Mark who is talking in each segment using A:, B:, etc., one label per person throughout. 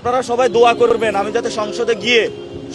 A: আপনারা সবাই দোয়া করবেন আমি যাতে সংসদে গিয়ে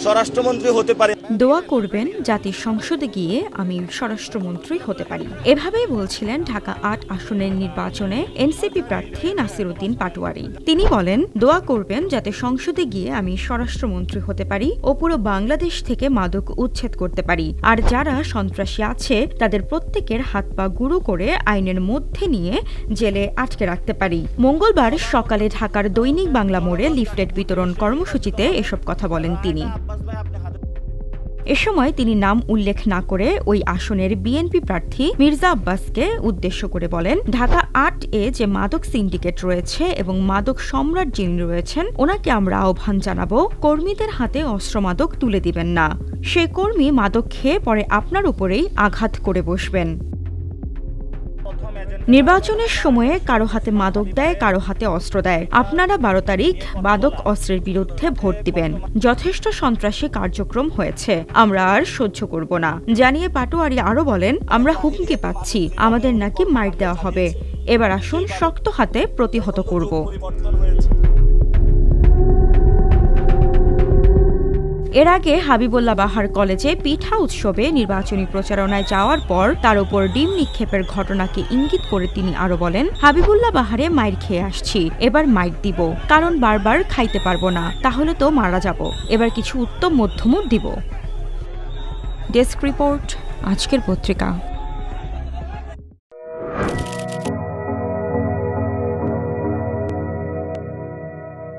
A: স্বরাষ্ট্রমন্ত্রী হতে পারি।
B: দোয়া করবেন জাতির সংসদে গিয়ে আমি স্বরাষ্ট্রমন্ত্রী হতে পারি। এভাবেই বলছিলেন ঢাকা ৮ আসনের নির্বাচনে এনসিপি প্রার্থী নাসির উদ্দিন পাটোয়ারি। তিনি বলেন, দোয়া করবেন যাতে সংসদে গিয়ে আমি স্বরাষ্ট্রমন্ত্রী হতে পারি ও পুরো বাংলাদেশ থেকে মাদক উচ্ছেদ করতে পারি। আর যারা সন্ত্রাসী আছে তাদের প্রত্যেকের হাত পা গুঁড়ো করে আইনের মধ্যে নিয়ে জেলে আটকে রাখতে পারি। মঙ্গলবার সকালে ঢাকার দৈনিক বাংলা মোড়ে লিফলেট বিতরণ কর্মসূচিতে এসব কথা বলেন তিনি। এ সময় তিনি নাম উল্লেখ না করে ওই আসনের বিএনপি প্রার্থী মির্জা আব্বাসকে উদ্দেশ্য করে বলেন, ঢাকা ৮-এ যে মাদক সিন্ডিকেট রয়েছে এবং মাদক সম্রাট যিনি রয়েছেন ওনাকে আমরা আহ্বান জানাবো, কর্মীদের হাতে অস্ত্র মাদক তুলে দিবেন না। সেই কর্মী মাদক খেয়ে পরে আপনার উপরেই আঘাত করে বসবেন। নির্বাচনের সময়ে কারো হাতে মাদক দেয়, কারো হাতে অস্ত্র দেয়। আপনারা ১২ তারিখ মাদক অস্ত্রের বিরুদ্ধে ভোট দিবেন। যথেষ্ট সন্ত্রাসী কার্যক্রম হয়েছে, আমরা আর সহ্য করব না জানিয়ে পাটোয়ারি আরও বলেন, আমরা হুমকি পাচ্ছি, আমাদের নাকি মাইর দেওয়া হবে। এবার আসুন শক্ত হাতে প্রতিহত করব। এর আগে হাবিবুল্লাহ বাহার কলেজে পিঠা উৎসবে নির্বাচনী প্রচারণায় যাওয়ার পর তার উপর ডিম নিক্ষেপের ঘটনাকে ইঙ্গিত করে তিনি আরো বলেন, হাবিবুল্লাহ বাহারে মাইর খেয়ে আসছি, এবার মাইর দিব, কারণ বারবার খাইতে পারবো না, তাহলে তো মারা যাব, এবার কিছু উত্তম মধ্যমও দিব। ডেস্ক রিপোর্ট, আজকের পত্রিকা।